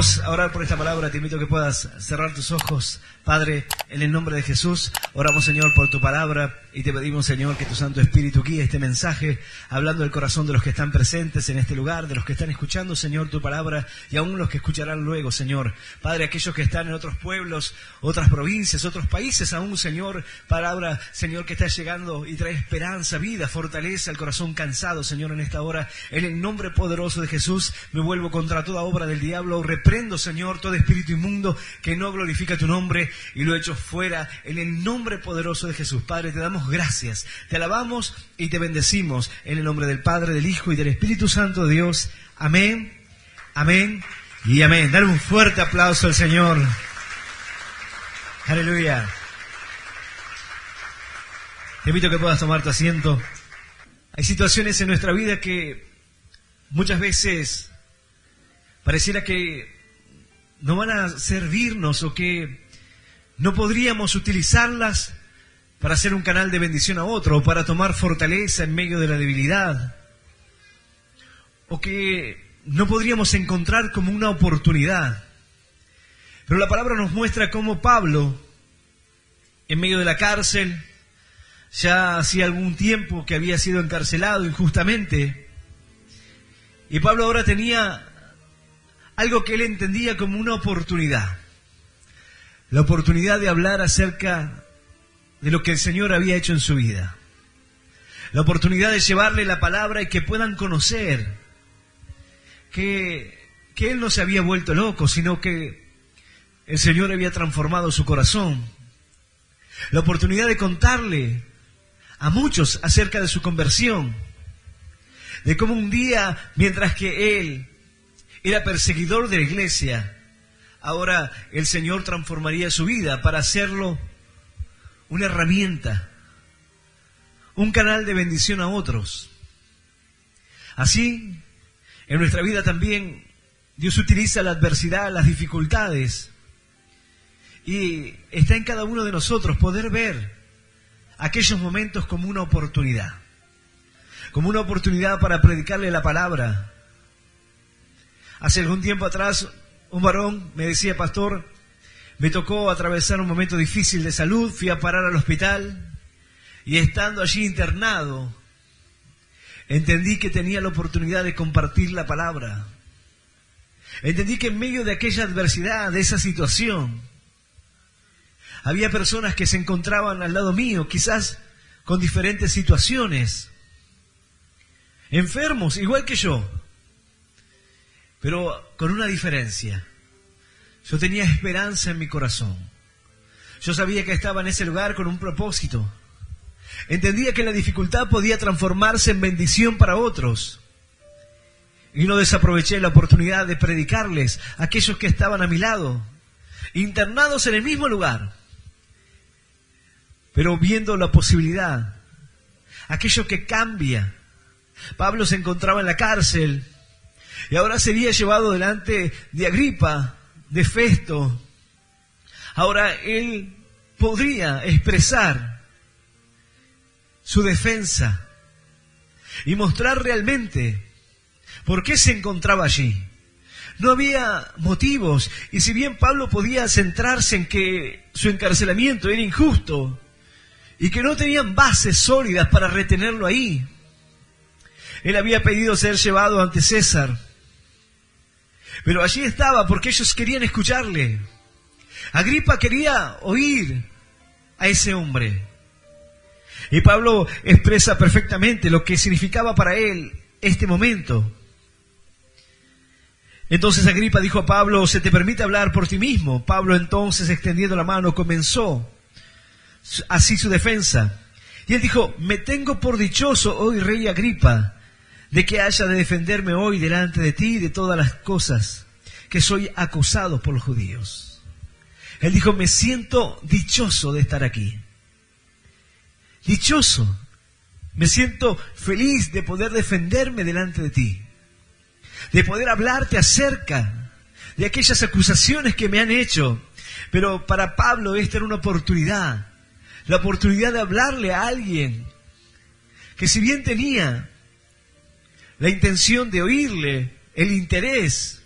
Vamos a orar por esta palabra. Te invito a que puedas cerrar tus ojos. Padre, en el nombre de Jesús, oramos, Señor, por tu palabra y te pedimos, Señor, que tu Santo Espíritu guíe este mensaje, hablando del corazón de los que están presentes en este lugar, de los que están escuchando, Señor, tu palabra y aún los que escucharán luego, Señor. Padre, aquellos que están en otros pueblos, otras provincias, otros países aún, Señor, palabra, Señor, que está llegando y trae esperanza, vida, fortaleza al corazón cansado, Señor, en esta hora. En el nombre poderoso de Jesús, me vuelvo contra toda obra del diablo. Reprendo, Señor, todo espíritu inmundo que no glorifica tu nombre y lo echo fuera en el nombre poderoso de Jesús. Padre, te damos gracias, te alabamos y te bendecimos en el nombre del Padre, del Hijo y del Espíritu Santo de Dios. Amén, amén y amén. Dale un fuerte aplauso al Señor. Aleluya. Te invito a que puedas tomar tu asiento. Hay situaciones en nuestra vida que muchas veces pareciera que no van a servirnos o que no podríamos utilizarlas para hacer un canal de bendición a otro o para tomar fortaleza en medio de la debilidad, o que no podríamos encontrar como una oportunidad. Pero la palabra nos muestra cómo Pablo, en medio de la cárcel, ya hacía algún tiempo que había sido encarcelado injustamente, y Pablo ahora tenía algo que él entendía como una oportunidad. La oportunidad de hablar acerca de lo que el Señor había hecho en su vida. La oportunidad de llevarle la palabra y que puedan conocer que él no se había vuelto loco, sino que el Señor había transformado su corazón. La oportunidad de contarle a muchos acerca de su conversión. De cómo un día, mientras que él era perseguidor de la iglesia, ahora el Señor transformaría su vida para hacerlo una herramienta, un canal de bendición a otros. Así, en nuestra vida también, Dios utiliza la adversidad, las dificultades, y está en cada uno de nosotros poder ver aquellos momentos como una oportunidad para predicarle la palabra. Hace algún tiempo atrás, un varón me decía: pastor, me tocó atravesar un momento difícil de salud, fui a parar al hospital y estando allí internado, entendí que tenía la oportunidad de compartir la palabra. Entendí que en medio de aquella adversidad, de esa situación, había personas que se encontraban al lado mío, quizás con diferentes situaciones, enfermos, igual que yo, pero con una diferencia. Yo tenía esperanza en mi corazón. Yo sabía que estaba en ese lugar con un propósito. Entendía que la dificultad podía transformarse en bendición para otros. Y no desaproveché la oportunidad de predicarles a aquellos que estaban a mi lado, internados en el mismo lugar, pero viendo la posibilidad, aquello que cambia. Pablo se encontraba en la cárcel y ahora sería llevado delante de Agripa, de Festo. Ahora él podría expresar su defensa y mostrar realmente por qué se encontraba allí. No había motivos, y si bien Pablo podía centrarse en que su encarcelamiento era injusto y que no tenían bases sólidas para retenerlo ahí, él había pedido ser llevado ante César. Pero allí estaba porque ellos querían escucharle. Agripa quería oír a ese hombre. Y Pablo expresa perfectamente lo que significaba para él este momento. Entonces Agripa dijo a Pablo: ¿se te permite hablar por ti mismo? Pablo entonces, extendiendo la mano, comenzó así su defensa. Y él dijo: me tengo por dichoso hoy, rey Agripa, de que haya de defenderme hoy delante de ti de todas las cosas que soy acusado por los judíos. Él dijo: me siento dichoso de estar aquí. Dichoso. Me siento feliz de poder defenderme delante de ti, de poder hablarte acerca de aquellas acusaciones que me han hecho. Pero para Pablo esta era una oportunidad, la oportunidad de hablarle a alguien que, si bien tenía la intención de oírle, el interés,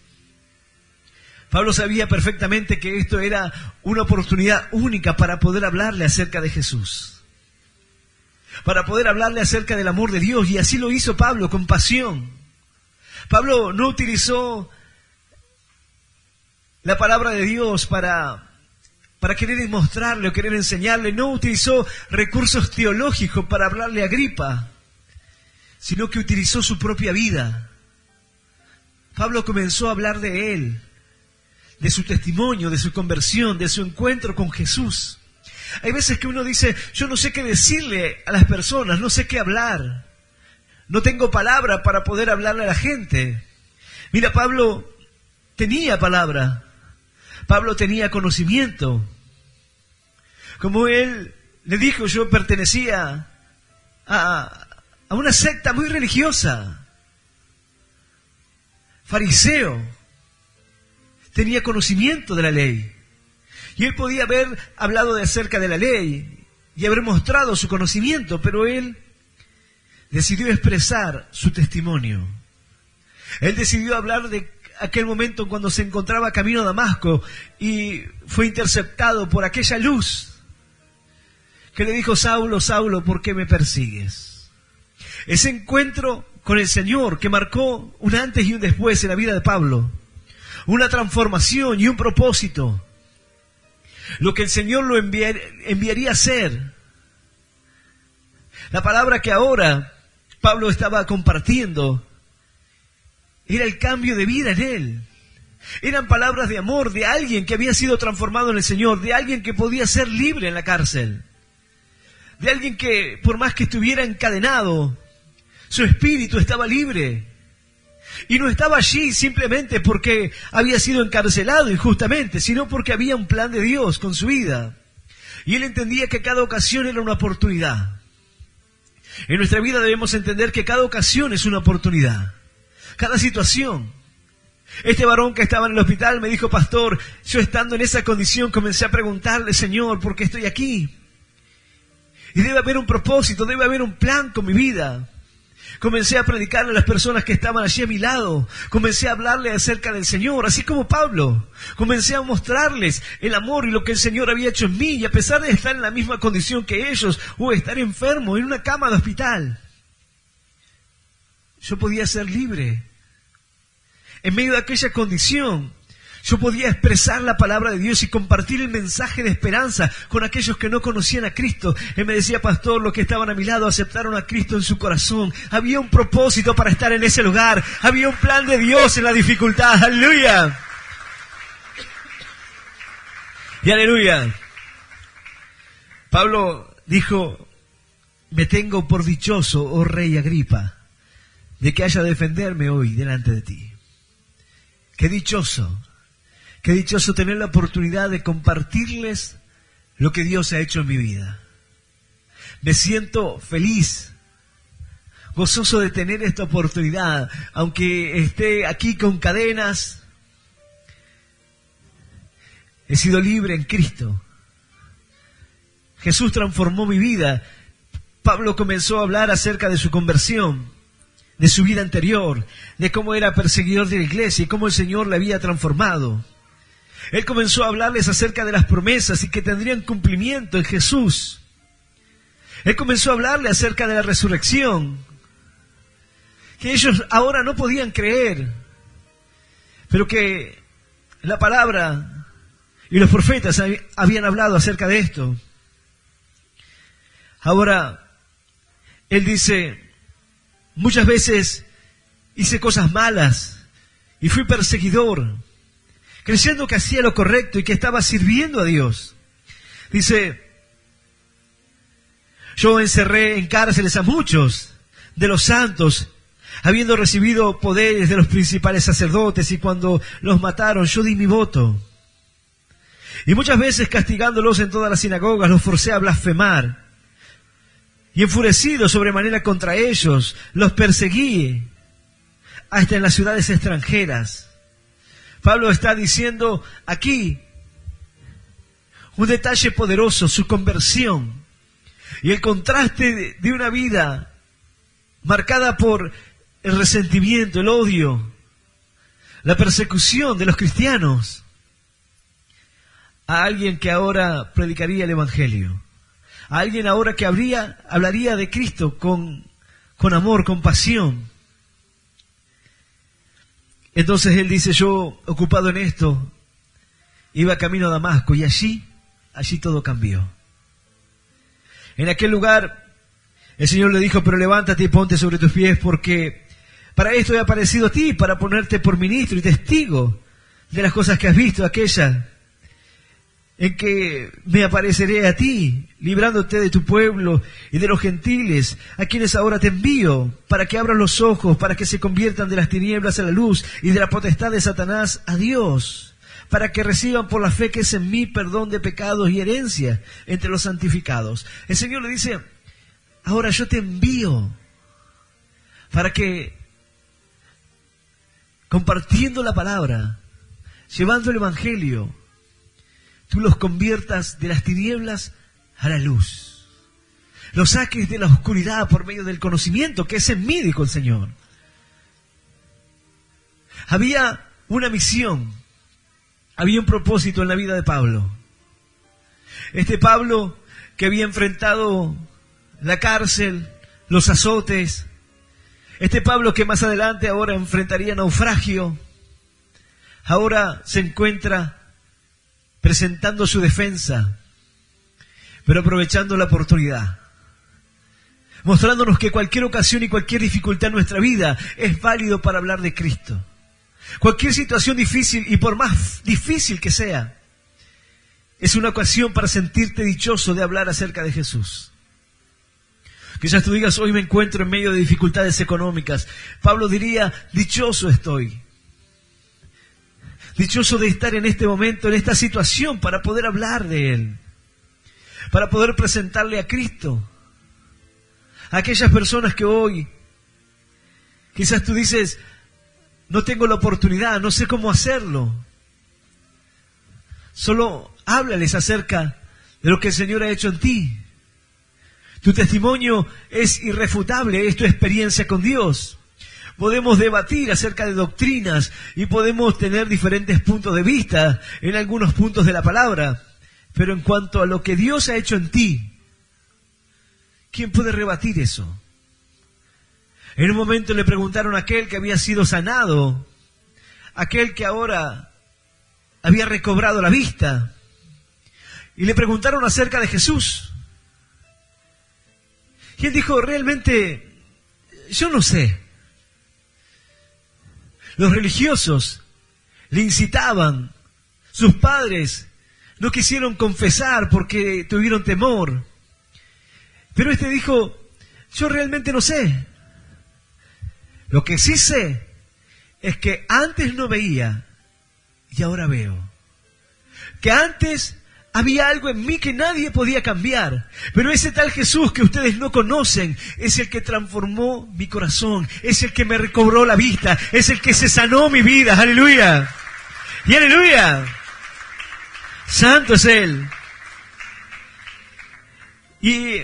Pablo sabía perfectamente que esto era una oportunidad única para poder hablarle acerca de Jesús, para poder hablarle acerca del amor de Dios, y así lo hizo Pablo con pasión. Pablo no utilizó la palabra de Dios para querer mostrarle o querer enseñarle, no utilizó recursos teológicos para hablarle a Agripa, sino que utilizó su propia vida. Pablo comenzó a hablar de él, de su testimonio, de su conversión, de su encuentro con Jesús. Hay veces que uno dice, yo no sé qué decirle a las personas, no sé qué hablar, no tengo palabra para poder hablarle a la gente. Mira, Pablo tenía palabra, Pablo tenía conocimiento. Como él le dijo, yo pertenecía a una secta muy religiosa, fariseo, tenía conocimiento de la ley. Y él podía haber hablado acerca de la ley y haber mostrado su conocimiento, pero él decidió expresar su testimonio. Él decidió hablar de aquel momento cuando se encontraba camino a Damasco y fue interceptado por aquella luz que le dijo, Saulo, Saulo, ¿por qué me persigues? Ese encuentro con el Señor que marcó un antes y un después en la vida de Pablo, una transformación y un propósito, lo que el Señor lo enviaría a hacer. La palabra que ahora Pablo estaba compartiendo era el cambio de vida en él. Eran palabras de amor de alguien que había sido transformado en el Señor, de alguien que podía ser libre en la cárcel, de alguien que por más que estuviera encadenado, su espíritu estaba libre. Y no estaba allí simplemente porque había sido encarcelado injustamente, sino porque había un plan de Dios con su vida. Y él entendía que cada ocasión era una oportunidad. En nuestra vida debemos entender que cada ocasión es una oportunidad. Cada situación. Este varón que estaba en el hospital me dijo, pastor, yo estando en esa condición comencé a preguntarle, Señor, ¿por qué estoy aquí? Y debe haber un propósito, debe haber un plan con mi vida. Comencé a predicarle a las personas que estaban allí a mi lado. Comencé a hablarle acerca del Señor, así como Pablo. Comencé a mostrarles el amor y lo que el Señor había hecho en mí. Y a pesar de estar en la misma condición que ellos, o estar enfermo en una cama de hospital, yo podía ser libre. En medio de aquella condición, yo podía expresar la palabra de Dios y compartir el mensaje de esperanza con aquellos que no conocían a Cristo. Él me decía, pastor, los que estaban a mi lado aceptaron a Cristo en su corazón. Había un propósito para estar en ese lugar. Había un plan de Dios en la dificultad. ¡Aleluya! Y aleluya. Pablo dijo, me tengo por dichoso, oh rey Agripa, de que haya de defenderme hoy delante de ti. Qué dichoso tener la oportunidad de compartirles lo que Dios ha hecho en mi vida. Me siento feliz, gozoso de tener esta oportunidad, aunque esté aquí con cadenas. He sido libre en Cristo. Jesús transformó mi vida. Pablo comenzó a hablar acerca de su conversión, de su vida anterior, de cómo era perseguidor de la iglesia y cómo el Señor le había transformado. Él comenzó a hablarles acerca de las promesas y que tendrían cumplimiento en Jesús. Él comenzó a hablarles acerca de la resurrección, que ellos ahora no podían creer, pero que la palabra y los profetas habían hablado acerca de esto. Ahora, él dice, muchas veces hice cosas malas y fui perseguidor, creyendo que hacía lo correcto y que estaba sirviendo a Dios. Dice, yo encerré en cárceles a muchos de los santos, habiendo recibido poderes de los principales sacerdotes, y cuando los mataron yo di mi voto. Y muchas veces castigándolos en todas las sinagogas los forcé a blasfemar. Y enfurecido sobremanera contra ellos, los perseguí hasta en las ciudades extranjeras. Pablo está diciendo aquí un detalle poderoso, su conversión y el contraste de una vida marcada por el resentimiento, el odio, la persecución de los cristianos. a alguien que ahora predicaría el Evangelio, a alguien ahora que hablaría de Cristo con amor, con pasión. Entonces él dice, yo ocupado en esto, iba camino a Damasco y allí todo cambió. En aquel lugar el Señor le dijo, pero levántate y ponte sobre tus pies, porque para esto he aparecido a ti, para ponerte por ministro y testigo de las cosas que has visto, aquella en que me apareceré a ti, librándote de tu pueblo y de los gentiles, a quienes ahora te envío, para que abran los ojos, para que se conviertan de las tinieblas a la luz y de la potestad de Satanás a Dios, para que reciban por la fe que es en mí perdón de pecados y herencia entre los santificados. El Señor le dice, ahora yo te envío para que, compartiendo la palabra, llevando el Evangelio, tú los conviertas de las tinieblas a la luz. Los saques de la oscuridad por medio del conocimiento que es en mí, dijo el Señor. Había una misión, había un propósito en la vida de Pablo. Este Pablo que había enfrentado la cárcel, los azotes, este Pablo que más adelante ahora enfrentaría naufragio, ahora se encuentra presentando su defensa, pero aprovechando la oportunidad, mostrándonos que cualquier ocasión y cualquier dificultad en nuestra vida es válido para hablar de Cristo. Cualquier situación difícil, y por más difícil que sea, es una ocasión para sentirte dichoso de hablar acerca de Jesús. Quizás tú digas, hoy me encuentro en medio de dificultades económicas. Pablo diría, dichoso estoy. Dichoso de estar en este momento, en esta situación, para poder hablar de Él, para poder presentarle a Cristo. A aquellas personas que hoy, quizás tú dices, no tengo la oportunidad, no sé cómo hacerlo. Solo háblales acerca de lo que el Señor ha hecho en ti. Tu testimonio es irrefutable, es tu experiencia con Dios. Podemos debatir acerca de doctrinas y podemos tener diferentes puntos de vista en algunos puntos de la palabra. Pero en cuanto a lo que Dios ha hecho en ti, ¿quién puede rebatir eso? En un momento le preguntaron a aquel que había sido sanado, aquel que ahora había recobrado la vista, y le preguntaron acerca de Jesús. Y él dijo, realmente, yo no sé. Los religiosos le incitaban, sus padres no quisieron confesar porque tuvieron temor. Pero este dijo, yo realmente no sé. Lo que sí sé es que antes no veía y ahora veo. Que antes había algo en mí que nadie podía cambiar. Pero ese tal Jesús que ustedes no conocen es el que transformó mi corazón. Es el que me recobró la vista. Es el que se sanó mi vida. ¡Aleluya! ¡Y aleluya! Santo es Él. Y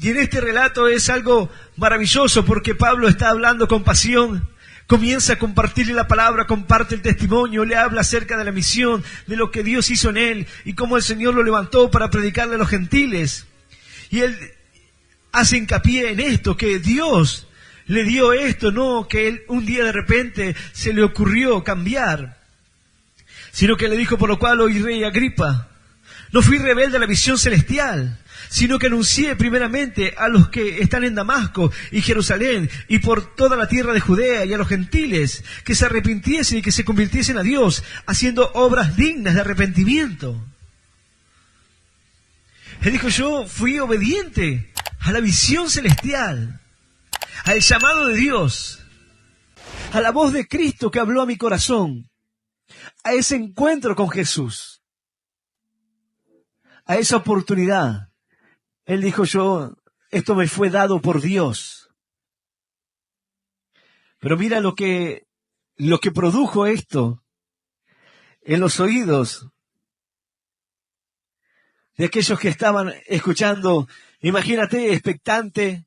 en este relato es algo maravilloso porque Pablo está hablando con pasión. Comienza a compartirle la palabra, comparte el testimonio, le habla acerca de la misión, de lo que Dios hizo en él y cómo el Señor lo levantó para predicarle a los gentiles. Y él hace hincapié en esto, que Dios le dio esto, no que él un día de repente se le ocurrió cambiar, sino que le dijo, por lo cual, hoy rey Agripa, no fui rebelde a la visión celestial, sino que anuncié primeramente a los que están en Damasco y Jerusalén y por toda la tierra de Judea y a los gentiles que se arrepintiesen y que se convirtiesen a Dios, haciendo obras dignas de arrepentimiento. Él dijo, yo fui obediente a la visión celestial, al llamado de Dios, a la voz de Cristo que habló a mi corazón, a ese encuentro con Jesús, a esa oportunidad. Él dijo, esto me fue dado por Dios. Pero mira lo que produjo esto en los oídos de aquellos que estaban escuchando. Imagínate, expectante,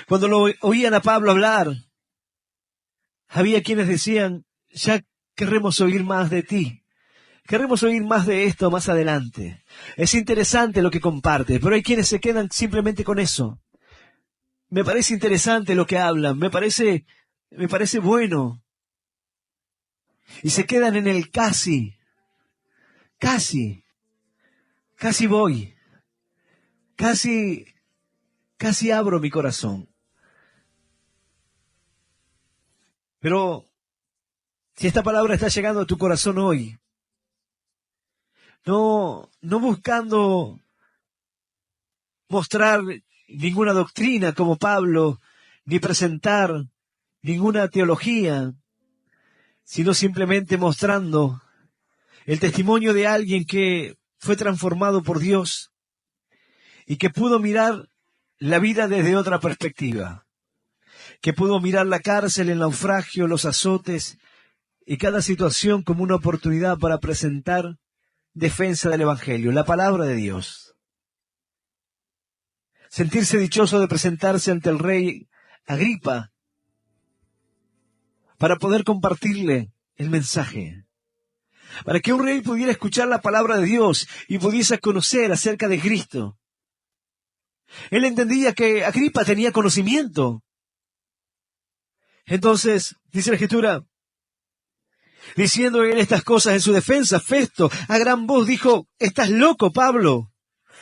cuando lo oían a Pablo hablar, había quienes decían, ya queremos oír más de ti, Queremos oír más de esto más adelante. Es interesante lo que comparte, pero hay quienes se quedan simplemente con eso. Me parece interesante lo que hablan, me parece bueno. Y se quedan en el casi voy, casi abro mi corazón. Pero si esta palabra está llegando a tu corazón hoy, no buscando mostrar ninguna doctrina como Pablo, ni presentar ninguna teología, sino simplemente mostrando el testimonio de alguien que fue transformado por Dios y que pudo mirar la vida desde otra perspectiva, que pudo mirar la cárcel, el naufragio, los azotes y cada situación como una oportunidad para presentar defensa del Evangelio, la palabra de Dios. Sentirse dichoso de presentarse ante el rey Agripa para poder compartirle el mensaje, para que un rey pudiera escuchar la palabra de Dios y pudiese conocer acerca de Cristo. Él entendía que Agripa tenía conocimiento. Entonces, dice la Escritura, diciendo él estas cosas en su defensa, Festo a gran voz dijo: «Estás loco, Pablo.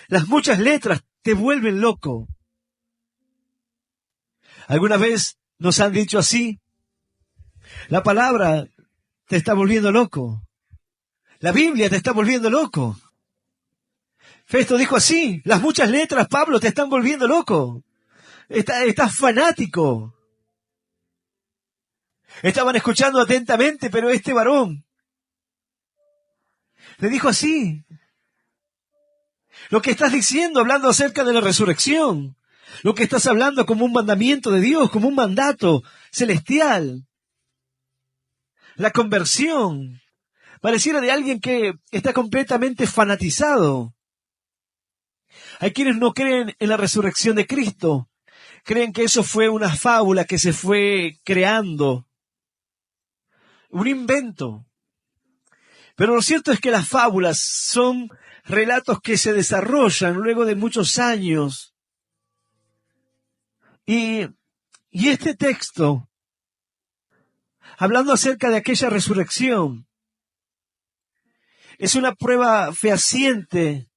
Las muchas letras te vuelven loco». ¿Alguna vez nos han dicho así? La palabra te está volviendo loco. La Biblia te está volviendo loco. Festo dijo así: las muchas letras, Pablo, te están volviendo loco. Estás fanático. Estaban escuchando atentamente, pero este varón le dijo así: lo que estás diciendo, hablando acerca de la resurrección, lo que estás hablando como un mandamiento de Dios, como un mandato celestial, la conversión, pareciera de alguien que está completamente fanatizado. Hay quienes no creen en la resurrección de Cristo, creen que eso fue una fábula que se fue creando, un invento. Pero lo cierto es que las fábulas son relatos que se desarrollan luego de muchos años. Y este texto, hablando acerca de aquella resurrección, es una prueba fehaciente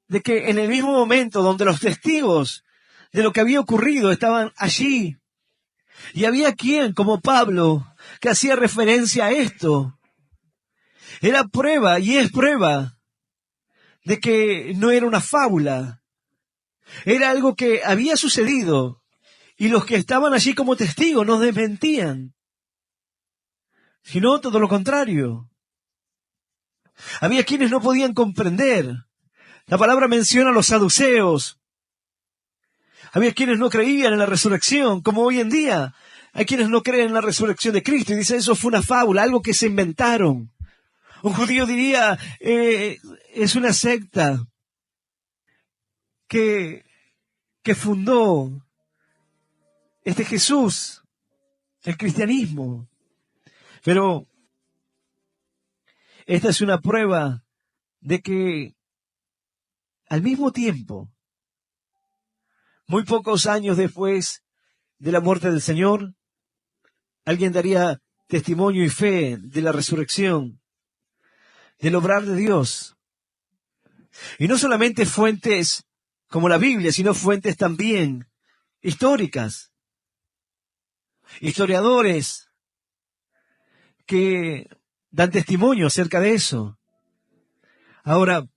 de que en el mismo momento donde los testigos de lo que había ocurrido estaban allí, y había quien, como Pablo, que hacía referencia a esto, era prueba y es prueba de que no era una fábula, era algo que había sucedido, y los que estaban allí como testigos no desmentían, sino todo lo contrario. Había quienes no podían comprender. La palabra menciona a los saduceos. Había quienes no creían en la resurrección, como hoy en día. Hay quienes no creen en la resurrección de Cristo y dicen eso fue una fábula, algo que se inventaron. Un judío diría, es una secta que fundó este Jesús, el cristianismo. Pero esta es una prueba de que al mismo tiempo, muy pocos años después de la muerte del Señor, alguien daría testimonio y fe de la resurrección, del obrar de Dios. Y no solamente fuentes como la Biblia, sino fuentes también históricas. Historiadores que dan testimonio acerca de eso. Ahora,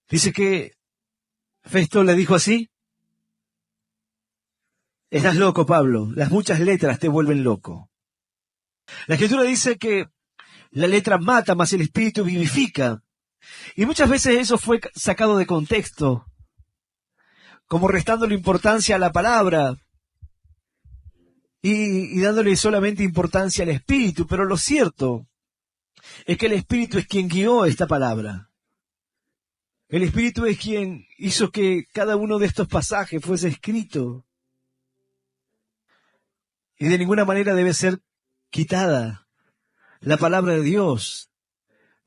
dice que Festo le dijo así: estás loco, Pablo, las muchas letras te vuelven loco. La Escritura dice que la letra mata, mas el Espíritu vivifica. Y muchas veces eso fue sacado de contexto, como restándole importancia a la palabra y dándole solamente importancia al Espíritu. Pero lo cierto es que el Espíritu es quien guió esta palabra. El Espíritu es quien hizo que cada uno de estos pasajes fuese escrito. Y de ninguna manera debe ser quitada la palabra de Dios.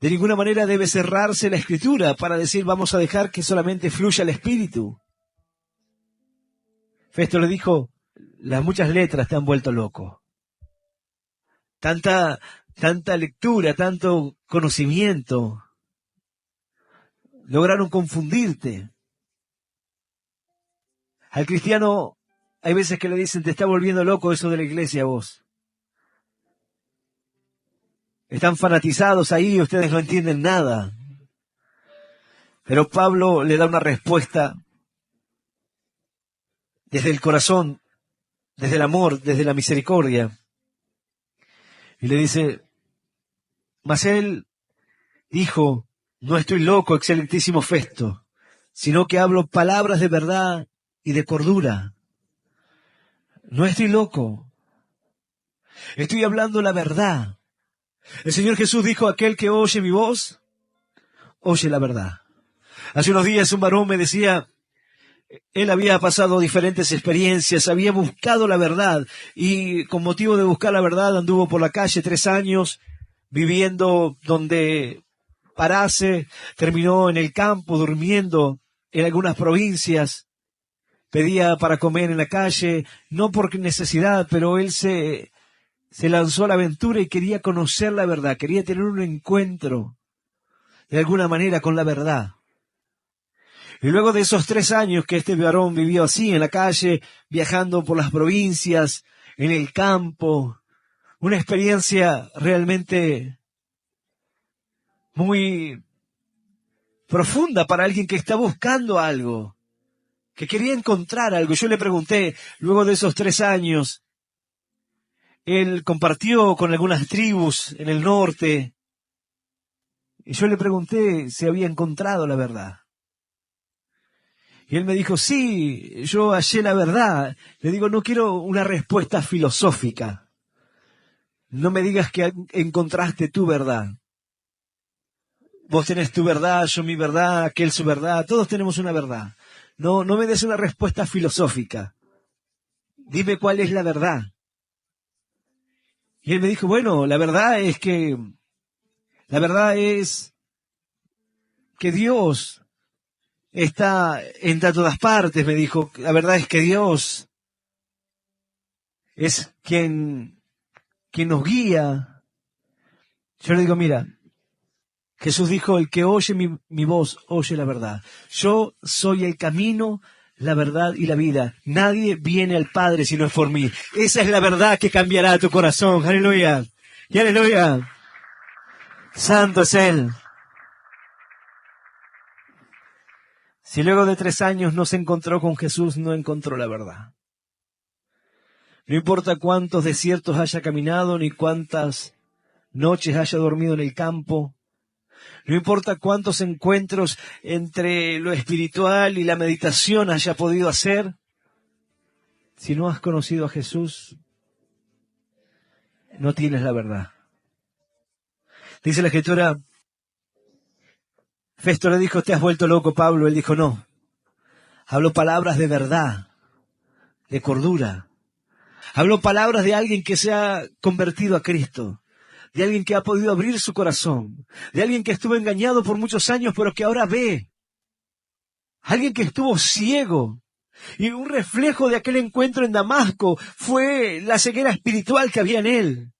De ninguna manera debe cerrarse la Escritura para decir vamos a dejar que solamente fluya el Espíritu. Festo le dijo, las muchas letras te han vuelto loco. Tanta lectura, tanto conocimiento, lograron confundirte. Al cristiano hay veces que le dicen, te está volviendo loco eso de la iglesia a vos. Están fanatizados ahí, ustedes no entienden nada. Pero Pablo le da una respuesta desde el corazón, desde el amor, desde la misericordia. Y le dice, mas él dijo, no estoy loco, excelentísimo Festo, sino que hablo palabras de verdad y de cordura. No estoy loco. Estoy hablando la verdad. El Señor Jesús dijo, aquel que oye mi voz, oye la verdad. Hace unos días un varón me decía, él había pasado diferentes experiencias, había buscado la verdad y con motivo de buscar la verdad anduvo por la calle 3 años, viviendo donde parase, terminó en el campo, durmiendo en algunas provincias, pedía para comer en la calle, no por necesidad, pero él se lanzó a la aventura y quería conocer la verdad, quería tener un encuentro de alguna manera con la verdad. Y luego de esos 3 años que este varón vivió así en la calle, viajando por las provincias, en el campo, una experiencia realmente muy profunda para alguien que está buscando algo, que quería encontrar algo. Yo le pregunté, luego de esos 3 años, él compartió con algunas tribus en el norte, y yo le pregunté si había encontrado la verdad. Y él me dijo, sí, yo hallé la verdad. Le digo, no quiero una respuesta filosófica. No me digas que encontraste tu verdad. Vos tenés tu verdad, yo mi verdad, aquel su verdad, todos tenemos una verdad. No me des una respuesta filosófica. Dime cuál es la verdad. Y él me dijo, bueno, la verdad es que Dios está en todas partes, me dijo. La verdad es que Dios es quien nos guía. Yo le digo, mira, Jesús dijo, el que oye mi voz, oye la verdad. Yo soy el camino, la verdad y la vida. Nadie viene al Padre si no es por mí. Esa es la verdad que cambiará tu corazón. Aleluya. Y aleluya. Santo es Él. Si luego de 3 años no se encontró con Jesús, no encontró la verdad. No importa cuántos desiertos haya caminado, ni cuántas noches haya dormido en el campo. No importa cuántos encuentros entre lo espiritual y la meditación haya podido hacer. Si no has conocido a Jesús, no tienes la verdad. Dice la Escritura, Festo le dijo, te has vuelto loco, Pablo. Él dijo, no. Hablo palabras de verdad, de cordura. Hablo palabras de alguien que se ha convertido a Cristo, de alguien que ha podido abrir su corazón, de alguien que estuvo engañado por muchos años, pero que ahora ve. Alguien que estuvo ciego. Y un reflejo de aquel encuentro en Damasco fue la ceguera espiritual que había en él.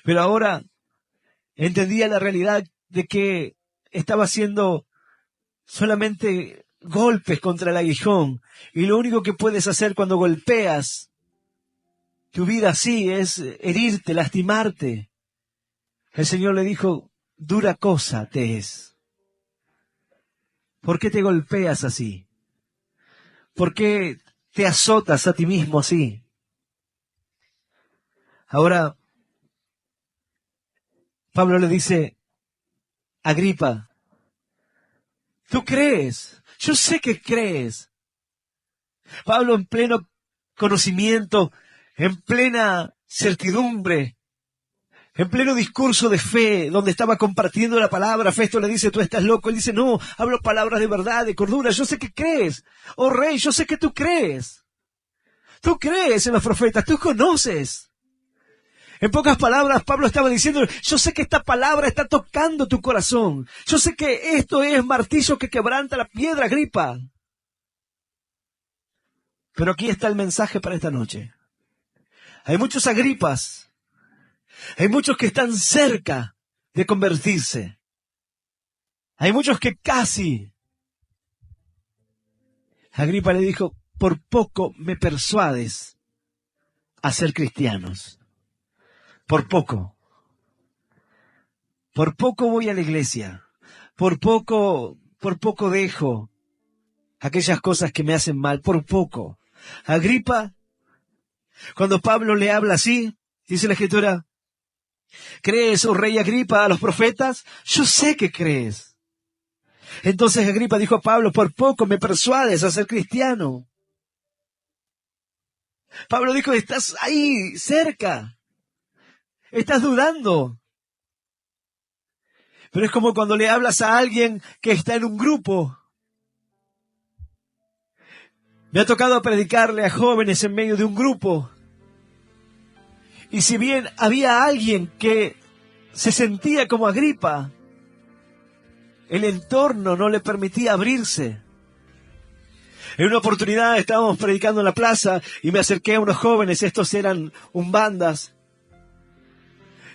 Pero ahora entendía la realidad de que estaba haciendo solamente golpes contra el aguijón. Y lo único que puedes hacer cuando golpeas tu vida así es herirte, lastimarte. El Señor le dijo, dura cosa te es. ¿Por qué te golpeas así? ¿Por qué te azotas a ti mismo así? Ahora, Pablo le dice, Agripa, tú crees, yo sé que crees. Pablo en pleno conocimiento, en plena certidumbre, en pleno discurso de fe, donde estaba compartiendo la palabra, Festo le dice, tú estás loco. Él dice, no, hablo palabras de verdad, de cordura, yo sé que crees. Oh rey, yo sé que tú crees. Tú crees en los profetas, tú conoces. En pocas palabras, Pablo estaba diciendo, yo sé que esta palabra está tocando tu corazón. Yo sé que esto es martillo que quebranta la piedra, Agripa. Pero aquí está el mensaje para esta noche. Hay muchos Agripas. Hay muchos que están cerca de convertirse. Hay muchos que casi. Agripa le dijo, por poco me persuades a ser cristianos. Por poco. Por poco voy a la iglesia. Por poco dejo aquellas cosas que me hacen mal. Por poco. Agripa, cuando Pablo le habla así, dice la Escritura, ¿crees, oh rey Agripa, a los profetas? Yo sé que crees. Entonces Agripa dijo a Pablo, por poco me persuades a ser cristiano. Pablo dijo, estás ahí, cerca. Estás dudando. Pero es como cuando le hablas a alguien que está en un grupo. Me ha tocado predicarle a jóvenes en medio de un grupo. Y si bien había alguien que se sentía como Agripa, el entorno no le permitía abrirse. En una oportunidad estábamos predicando en la plaza y me acerqué a unos jóvenes, estos eran umbandas,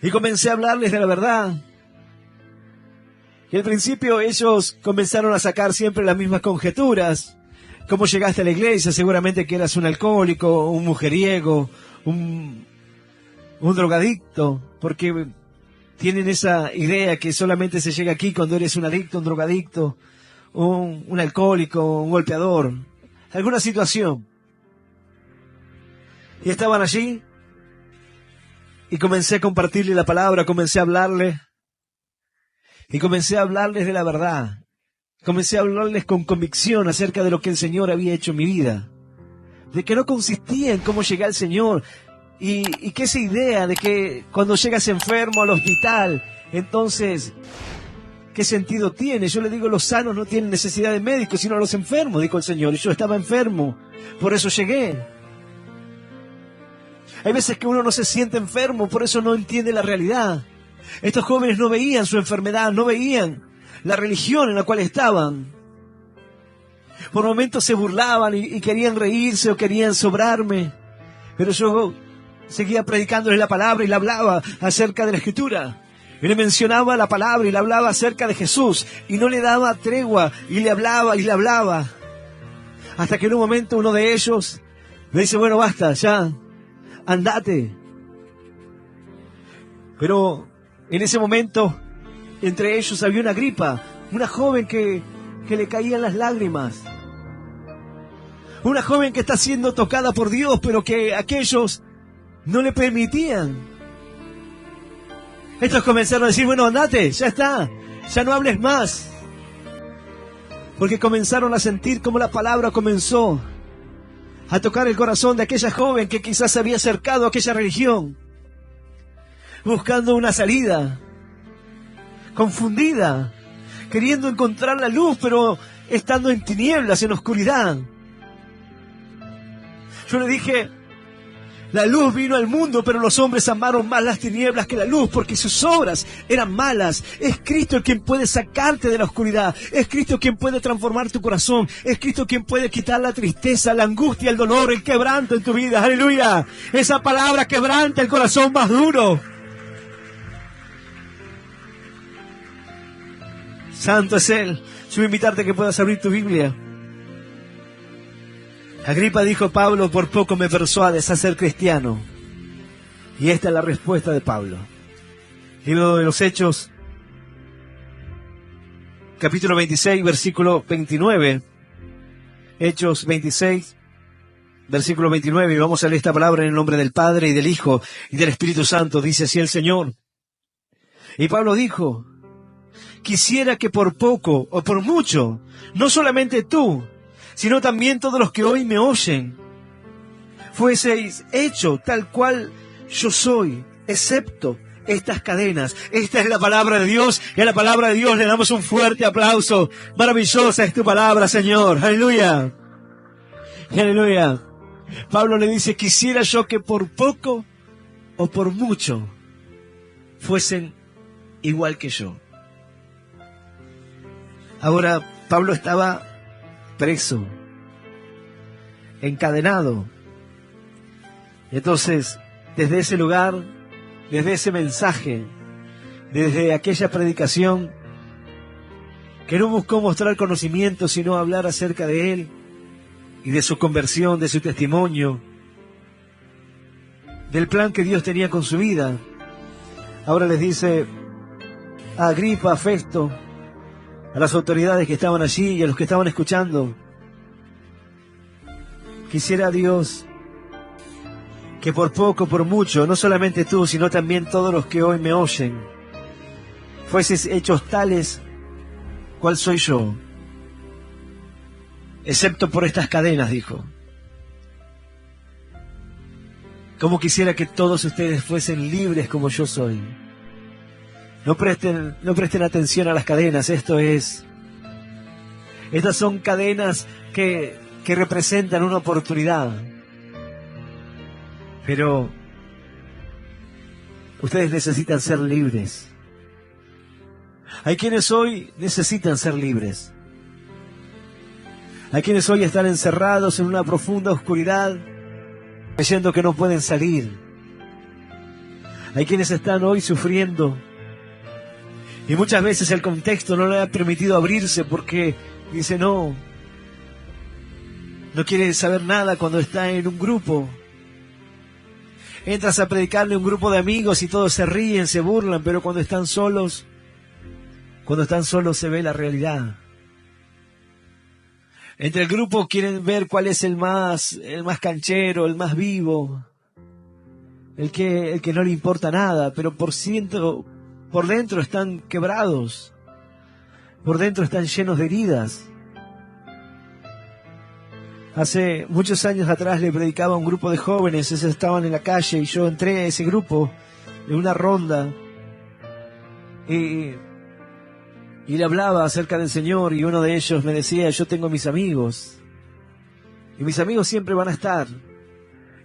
y comencé a hablarles de la verdad. Y al principio ellos comenzaron a sacar siempre las mismas conjeturas. ¿Cómo llegaste a la iglesia? Seguramente que eras un alcohólico, un mujeriego, un drogadicto, porque tienen esa idea que solamente se llega aquí cuando eres un adicto, un drogadicto, un alcohólico, un golpeador, alguna situación. Y estaban allí y comencé a compartirle la palabra, comencé a hablarle y comencé a hablarles de la verdad. Comencé a hablarles con convicción acerca de lo que el Señor había hecho en mi vida. De que no consistía en cómo llegué al Señor. Y que esa idea de que cuando llegas enfermo al hospital, entonces, ¿qué sentido tiene? Yo le digo, los sanos no tienen necesidad de médicos, sino los enfermos, dijo el Señor. Y yo estaba enfermo, por eso llegué. Hay veces que uno no se siente enfermo, por eso no entiende la realidad. Estos jóvenes no veían su enfermedad, no veían la religión en la cual estaban. Por momentos se burlaban y querían reírse o querían sobrarme. Pero yo seguía predicándoles la palabra y le hablaba acerca de la Escritura. Y le mencionaba la palabra y le hablaba acerca de Jesús. Y no le daba tregua y le hablaba y le hablaba. Hasta que en un momento uno de ellos me dice, bueno, basta, ya, andate. Pero en ese momento, entre ellos había una Agripa, una joven que le caían las lágrimas. Una joven que está siendo tocada por Dios, pero que aquellos no le permitían. Estos comenzaron a decir, bueno, andate, ya está, ya no hables más. Porque comenzaron a sentir cómo la palabra comenzó a tocar el corazón de aquella joven que quizás se había acercado a aquella religión, buscando una salida, confundida, queriendo encontrar la luz, pero estando en tinieblas, en oscuridad. Yo le dije, la luz vino al mundo, pero los hombres amaron más las tinieblas que la luz, porque sus obras eran malas. Es Cristo quien puede sacarte de la oscuridad. Es Cristo quien puede transformar tu corazón. Es Cristo quien puede quitar la tristeza, la angustia, el dolor, el quebranto en tu vida. ¡Aleluya! Esa palabra quebranta el corazón más duro. Santo es Él. Yo voy a invitarte a que puedas abrir tu Biblia. Agripa dijo, Pablo, por poco me persuades a ser cristiano. Y esta es la respuesta de Pablo. Libro de los Hechos, capítulo 26, versículo 29. Hechos 26, versículo 29. Y vamos a leer esta palabra en el nombre del Padre y del Hijo y del Espíritu Santo. Dice así el Señor. Y Pablo dijo, quisiera que por poco o por mucho, no solamente tú, sino también todos los que hoy me oyen, fueseis hecho tal cual yo soy, excepto estas cadenas. Esta es la palabra de Dios, y a la palabra de Dios le damos un fuerte aplauso. Maravillosa es tu palabra, Señor. Aleluya. Aleluya. Pablo le dice, quisiera yo que por poco o por mucho fuesen igual que yo. Ahora, Pablo estaba preso, encadenado. Entonces, desde ese lugar, desde ese mensaje, desde aquella predicación, que no buscó mostrar conocimiento, sino hablar acerca de él y de su conversión, de su testimonio, del plan que Dios tenía con su vida. Ahora les dice a Agripa, a Festo, a las autoridades que estaban allí y a los que estaban escuchando: quisiera Dios que por poco, por mucho, no solamente tú, sino también todos los que hoy me oyen, fueses hechos tales cual soy yo, excepto por estas cadenas, dijo. Como quisiera que todos ustedes fuesen libres como yo soy. No presten atención a las cadenas. Estas son cadenas que representan una oportunidad. Pero ustedes necesitan ser libres. Hay quienes hoy necesitan ser libres. Hay quienes hoy están encerrados en una profunda oscuridad, creyendo que no pueden salir. Hay quienes están hoy sufriendo. Y muchas veces el contexto no le ha permitido abrirse porque dice no quiere saber nada cuando está en un grupo. Entras a predicarle a un grupo de amigos y todos se ríen, se burlan, pero cuando están solos se ve la realidad. Entre el grupo quieren ver cuál es el más canchero, el más vivo, el que no le importa nada, pero por dentro están quebrados, por dentro están llenos de heridas. Hace muchos años atrás le predicaba a un grupo de jóvenes, ellos estaban en la calle y yo entré a ese grupo en una ronda y le hablaba acerca del Señor y uno de ellos me decía: yo tengo mis amigos y mis amigos siempre van a estar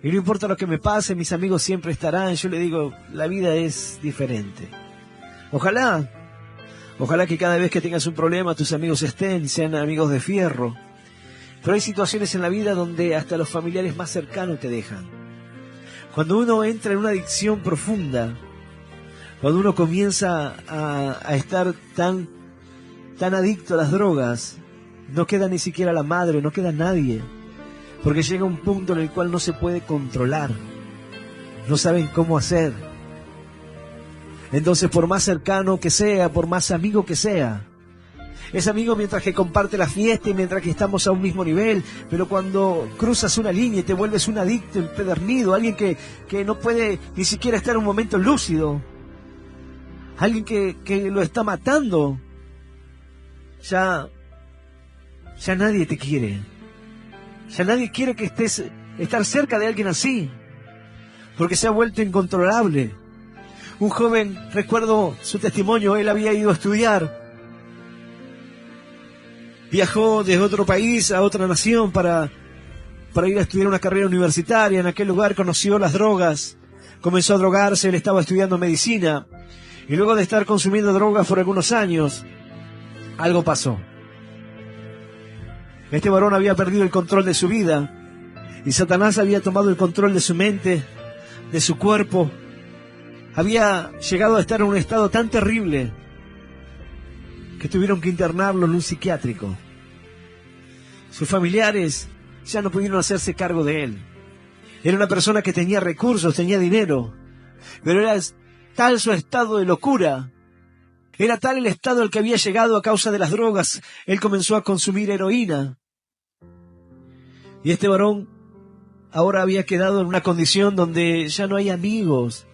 y no importa lo que me pase, mis amigos siempre estarán. Yo le digo, la vida es diferente. Ojalá que cada vez que tengas un problema tus amigos estén y sean amigos de fierro. Pero hay situaciones en la vida donde hasta los familiares más cercanos te dejan. Cuando uno entra en una adicción profunda, cuando uno comienza a estar tan adicto a las drogas, no queda ni siquiera la madre, no queda nadie. Porque llega un punto en el cual no se puede controlar. No saben cómo hacer. Entonces, por más cercano que sea, por más amigo que sea, es amigo mientras que comparte la fiesta y mientras que estamos a un mismo nivel, pero cuando cruzas una línea y te vuelves un adicto empedernido, alguien que no puede ni siquiera estar un momento lúcido, alguien que lo está matando, ya nadie te quiere. Ya nadie quiere que estar cerca de alguien así, porque se ha vuelto incontrolable. Un joven, recuerdo su testimonio, él había ido a estudiar. Viajó desde otro país a otra nación para ir a estudiar una carrera universitaria. En aquel lugar conoció las drogas, comenzó a drogarse, él estaba estudiando medicina. Y luego de estar consumiendo drogas por algunos años, algo pasó. Este varón había perdido el control de su vida y Satanás había tomado el control de su mente, de su cuerpo. Había llegado a estar en un estado tan terrible que tuvieron que internarlo en un psiquiátrico. Sus familiares ya no pudieron hacerse cargo de él. Era una persona que tenía recursos, tenía dinero, pero era tal su estado de locura, era tal el estado al que había llegado a causa de las drogas. Él comenzó a consumir heroína. Y este varón ahora había quedado en una condición donde ya no hay amigos,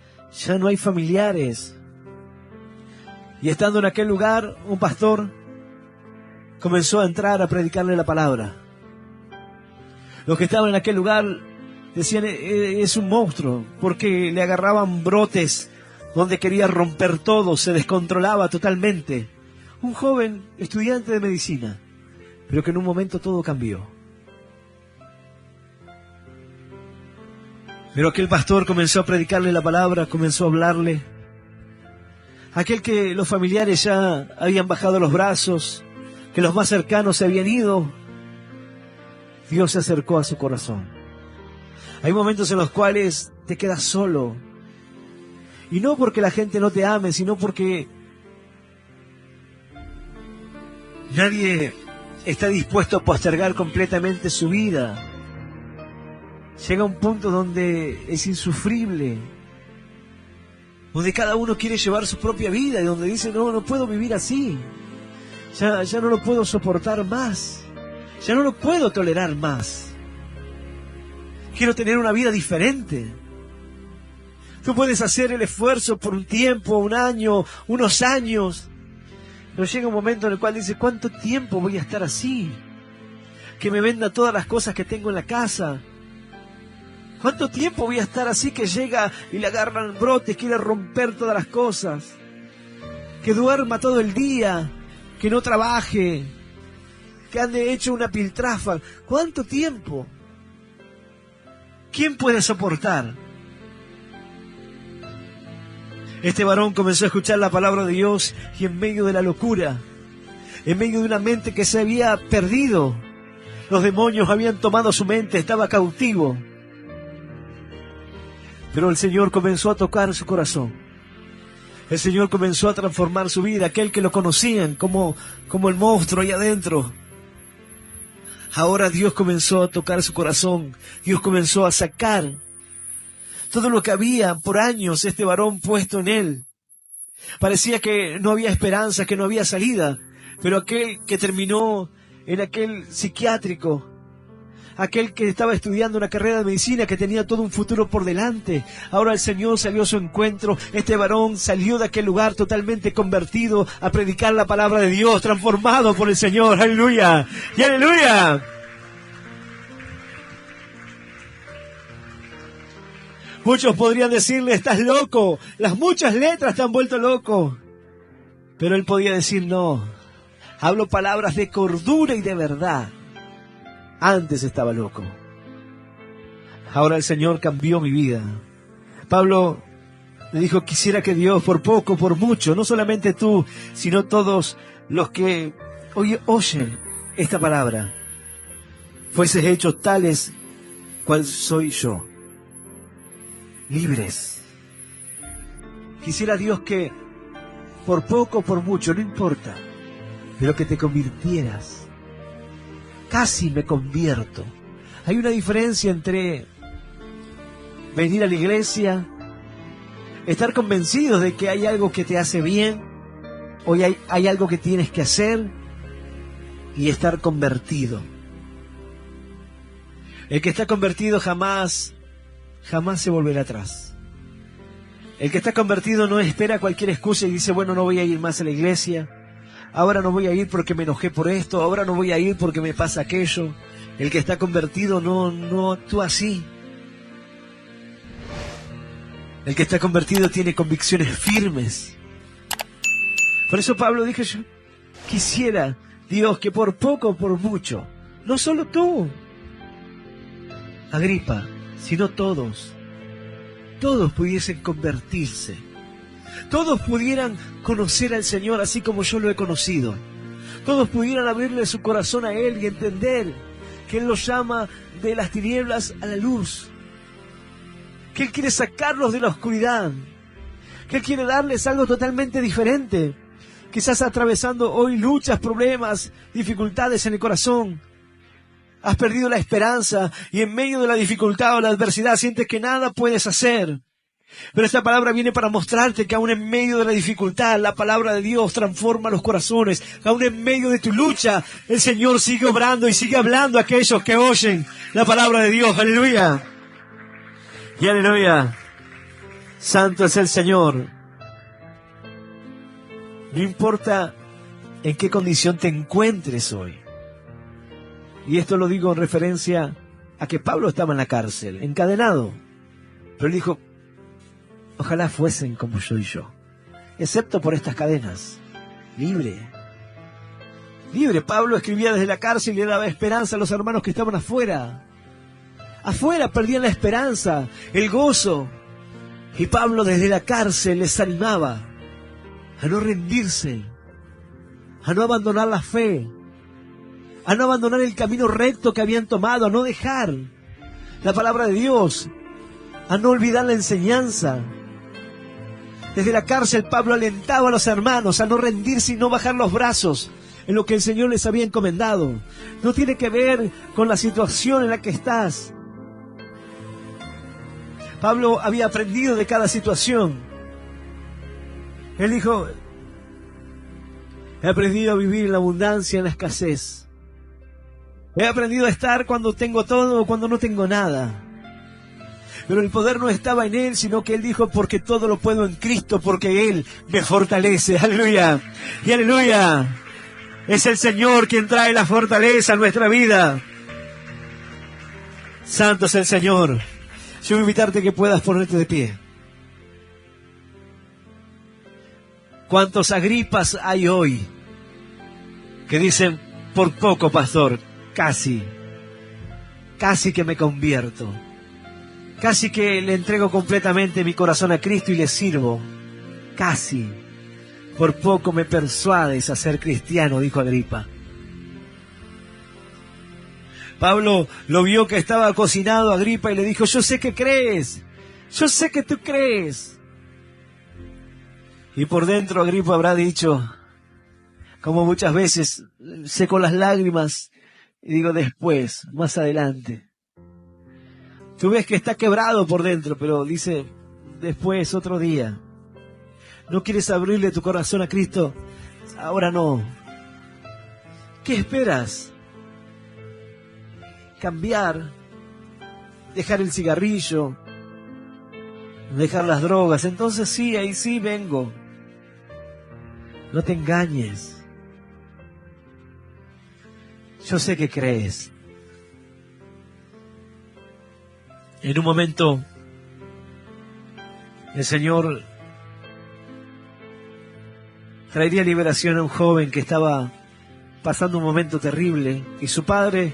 ya no hay familiares. Y estando en aquel lugar, un pastor comenzó a entrar a predicarle la palabra. Los que estaban en aquel lugar decían: es un monstruo, porque le agarraban brotes donde quería romper todo, se descontrolaba totalmente. Un joven estudiante de medicina, pero que en un momento todo cambió. Pero aquel pastor comenzó a predicarle la palabra, comenzó a hablarle. Aquel que los familiares ya habían bajado los brazos, que los más cercanos se habían ido, Dios se acercó a su corazón. Hay momentos en los cuales te quedas solo. Y no porque la gente no te ame, sino porque nadie está dispuesto a postergar completamente su vida. Llega un punto donde es insufrible, donde cada uno quiere llevar su propia vida y donde dice, no puedo vivir así. Ya no lo puedo soportar más. Ya no lo puedo tolerar más. Quiero tener una vida diferente. Tú puedes hacer el esfuerzo por un tiempo, un año, unos años, pero llega un momento en el cual dices, ¿cuánto tiempo voy a estar así? Que me venda todas las cosas que tengo en la casa. ¿Cuánto tiempo voy a estar así que llega y le agarran brotes, quiere romper todas las cosas? Que duerma todo el día, que no trabaje, que ande hecho una piltrafa. ¿Cuánto tiempo? ¿Quién puede soportar? Este varón comenzó a escuchar la palabra de Dios y en medio de la locura, en medio de una mente que se había perdido, los demonios habían tomado su mente, estaba cautivo. Pero el Señor comenzó a tocar su corazón. El Señor comenzó a transformar su vida. Aquel que lo conocían como el monstruo ahí adentro. Ahora Dios comenzó a tocar su corazón. Dios comenzó a sacar todo lo que había por años este varón puesto en él. Parecía que no había esperanza, que no había salida. Pero aquel que terminó en aquel psiquiátrico, aquel que estaba estudiando una carrera de medicina, que tenía todo un futuro por delante, ahora el Señor salió a su encuentro. Este varón salió de aquel lugar totalmente convertido a predicar la palabra de Dios, transformado por el Señor. ¡Aleluya! ¡Y aleluya! Muchos podrían decirle, estás loco, las muchas letras te han vuelto loco. Pero él podía decir, no, hablo palabras de cordura y de verdad. Antes estaba loco. Ahora el Señor cambió mi vida. Pablo le dijo, quisiera que Dios por poco, por mucho, no solamente tú, sino todos los que oyen esta palabra, fueses hechos tales cual soy yo. Libres. Quisiera Dios que por poco, por mucho, no importa, pero que te convirtieras. Casi me convierto. Hay una diferencia entre venir a la iglesia, estar convencidos de que hay algo que te hace bien, o hay algo que tienes que hacer, y estar convertido. El que está convertido jamás se volverá atrás. El que está convertido no espera cualquier excusa y dice, bueno, no voy a ir más a la iglesia. Ahora no voy a ir porque me enojé por esto. Ahora no voy a ir porque me pasa aquello. El que está convertido no actúa así. El que está convertido tiene convicciones firmes. Por eso Pablo dijo, yo quisiera, Dios, que por poco o por mucho, no solo tú, Agripa, sino todos pudiesen convertirse. Todos pudieran conocer al Señor así como yo lo he conocido. Todos pudieran abrirle su corazón a Él y entender que Él los llama de las tinieblas a la luz. Que Él quiere sacarlos de la oscuridad. Que Él quiere darles algo totalmente diferente. Quizás atravesando hoy luchas, problemas, dificultades en el corazón. Has perdido la esperanza y en medio de la dificultad o la adversidad sientes que nada puedes hacer. Pero esta palabra viene para mostrarte que aún en medio de la dificultad, la palabra de Dios transforma los corazones. Aún en medio de tu lucha, el Señor sigue obrando y sigue hablando a aquellos que oyen la palabra de Dios. ¡Aleluya! Y aleluya. Santo es el Señor. No importa en qué condición te encuentres hoy. Y esto lo digo en referencia a que Pablo estaba en la cárcel, encadenado. Pero él dijo, ojalá fuesen como soy yo, excepto por estas cadenas. Libre. Libre. Pablo escribía desde la cárcel y le daba esperanza a los hermanos que estaban afuera. Afuera perdían la esperanza, el gozo. Y Pablo desde la cárcel les animaba a no rendirse, a no abandonar la fe, a no abandonar el camino recto que habían tomado, a no dejar la palabra de Dios, a no olvidar la enseñanza. Desde la cárcel Pablo alentaba a los hermanos a no rendirse y no bajar los brazos en lo que el Señor les había encomendado. No tiene que ver con la situación en la que estás. Pablo había aprendido de cada situación. Él dijo, he aprendido a vivir en la abundancia, en la escasez. He aprendido a estar cuando tengo todo o cuando no tengo nada. Pero el poder no estaba en él, sino que él dijo, porque todo lo puedo en Cristo, porque Él me fortalece. Aleluya. Y aleluya. Es el Señor quien trae la fortaleza a nuestra vida. Santo es el Señor. Yo voy a invitarte a que puedas ponerte de pie. ¿Cuántos Agripas hay hoy que dicen, por poco, pastor, casi que me convierto? Casi que le entrego completamente mi corazón a Cristo y le sirvo. Casi. Por poco me persuades a ser cristiano, dijo Agripa. Pablo lo vio que estaba cocinado Agripa y le dijo, yo sé que crees. Yo sé que tú crees. Y por dentro Agripa habrá dicho, como muchas veces, seco las lágrimas y digo después, más adelante. Tú ves que está quebrado por dentro, pero dice, después, otro día. ¿No quieres abrirle tu corazón a Cristo? Ahora no. ¿Qué esperas? Cambiar, dejar el cigarrillo, dejar las drogas. Entonces sí, ahí sí vengo. No te engañes. Yo sé que crees. En un momento, el Señor traería liberación a un joven que estaba pasando un momento terrible y su padre,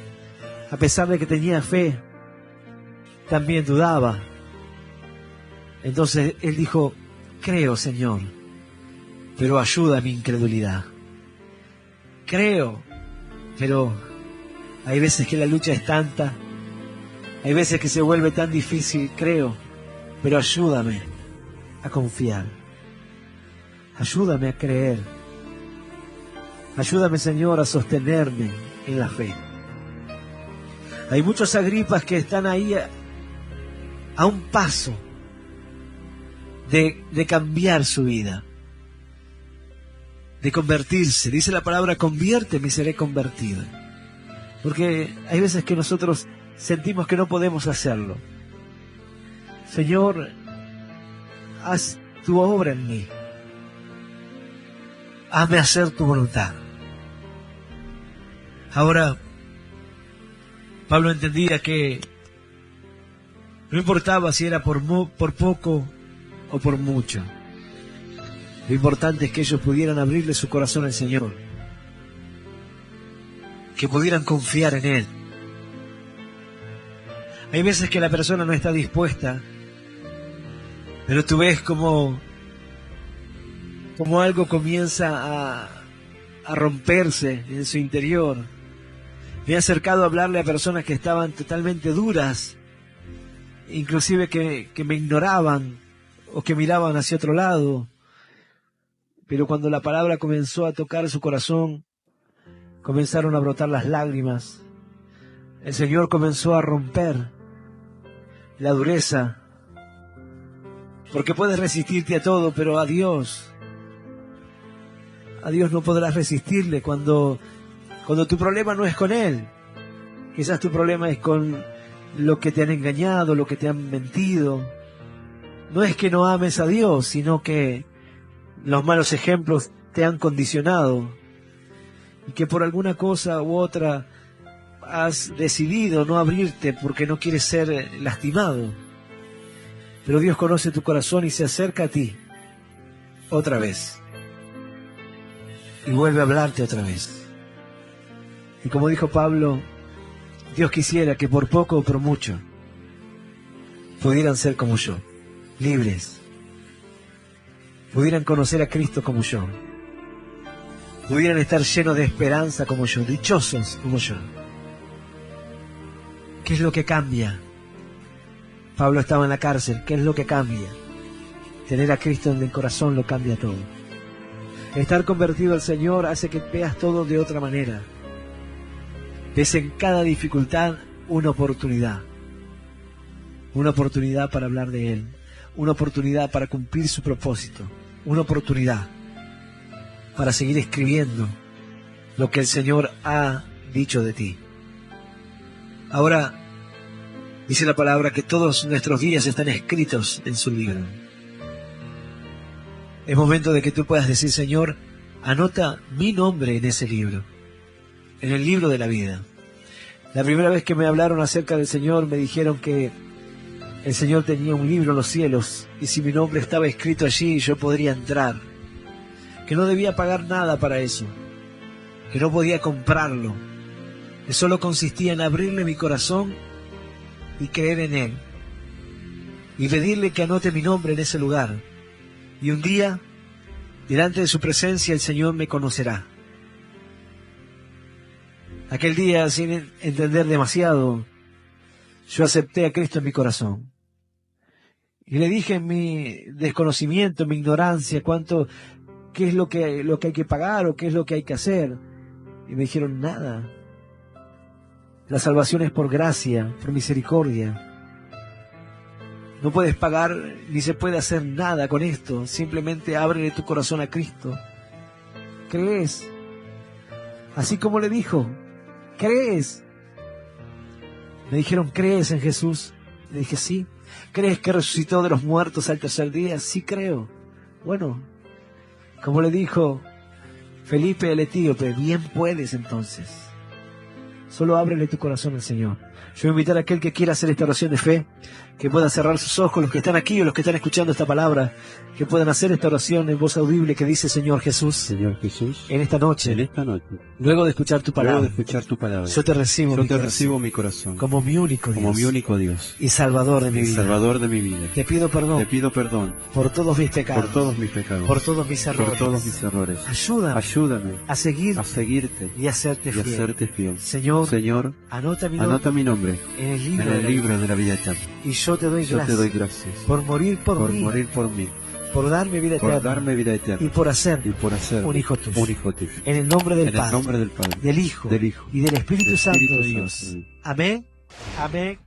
a pesar de que tenía fe, también dudaba. Entonces él dijo, creo, Señor, pero ayuda a mi incredulidad. Creo, pero hay veces que la lucha es tanta. Hay veces que se vuelve tan difícil, creo, pero ayúdame a confiar. Ayúdame a creer. Ayúdame, Señor, a sostenerme en la fe. Hay muchos Agripas que están ahí a un paso de cambiar su vida, de convertirse. Dice la palabra, conviérteme y seré convertido. Porque hay veces que nosotros sentimos que no podemos hacerlo. Señor, haz tu obra en mí. Hazme hacer tu voluntad. Ahora, Pablo entendía que no importaba si era por poco o por mucho. Lo importante es que ellos pudieran abrirle su corazón al Señor, que pudieran confiar en Él. Hay veces que la persona no está dispuesta, pero tú ves como algo comienza a romperse en su interior. Me he acercado a hablarle a personas que estaban totalmente duras, inclusive que me ignoraban o que miraban hacia otro lado. Pero cuando la palabra comenzó a tocar su corazón, comenzaron a brotar las lágrimas. El Señor comenzó a romper la dureza, porque puedes resistirte a todo, pero a Dios no podrás resistirle cuando tu problema no es con Él. Quizás tu problema es con lo que te han engañado, lo que te han mentido. No es que no ames a Dios, sino que los malos ejemplos te han condicionado y que por alguna cosa u otra has decidido no abrirte porque no quieres ser lastimado. Pero Dios conoce tu corazón y se acerca a ti otra vez y vuelve a hablarte otra vez. Y como dijo Pablo, Dios quisiera que por poco o por mucho pudieran ser como yo, libres, pudieran conocer a Cristo como yo, pudieran estar llenos de esperanza como yo, dichosos como yo. ¿Qué es lo que cambia? Pablo estaba en la cárcel. ¿Qué es lo que cambia? Tener a Cristo en el corazón lo cambia todo. Estar convertido al Señor hace que veas todo de otra manera. Ves en cada dificultad una oportunidad. Una oportunidad para hablar de Él. Una oportunidad para cumplir su propósito. Una oportunidad para seguir escribiendo lo que el Señor ha dicho de ti. Ahora, dice la palabra que todos nuestros días están escritos en su libro. Es momento de que tú puedas decir, Señor, anota mi nombre en ese libro, en el libro de la vida. La primera vez que me hablaron acerca del Señor, me dijeron que el Señor tenía un libro en los cielos, y si mi nombre estaba escrito allí, yo podría entrar. Que no debía pagar nada para eso, que no podía comprarlo, que solo consistía en abrirle mi corazón y creer en Él, y pedirle que anote mi nombre en ese lugar. Y un día, delante de su presencia, el Señor me conocerá. Aquel día, sin entender demasiado, yo acepté a Cristo en mi corazón. Y le dije en mi desconocimiento, en mi ignorancia, qué es lo que hay que pagar o qué es lo que hay que hacer. Y me dijeron, nada. La salvación es por gracia, por misericordia. No puedes pagar ni se puede hacer nada con esto. Simplemente ábrele tu corazón a Cristo. ¿Crees? Así como le dijo, ¿crees? Me dijeron, ¿crees en Jesús? Le dije, sí. ¿Crees que resucitó de los muertos al tercer día? Sí, creo. Bueno, como le dijo Felipe el etíope, bien puedes entonces. Solo ábrele tu corazón al Señor. Yo voy a invitar a aquel que quiera hacer esta oración de fe, que pueda cerrar sus ojos, los que están aquí o los que están escuchando esta palabra, que puedan hacer esta oración en voz audible que dice, Señor Jesús, en esta noche, luego de escuchar tu palabra, yo te recibo mi corazón como mi único Dios, y Salvador de mi vida. Te pido perdón por todos mis pecados, por todos mis errores. Ayúdame a seguirte y a serte fiel. Señor, anota mi nombre en el libro de la vida eterna. Y yo te doy gracias por morir por mí, por darme vida eterna y por hacer un hijo tuyo. En el nombre del Padre, del Hijo y del Espíritu Santo de Dios. Amén. Amén.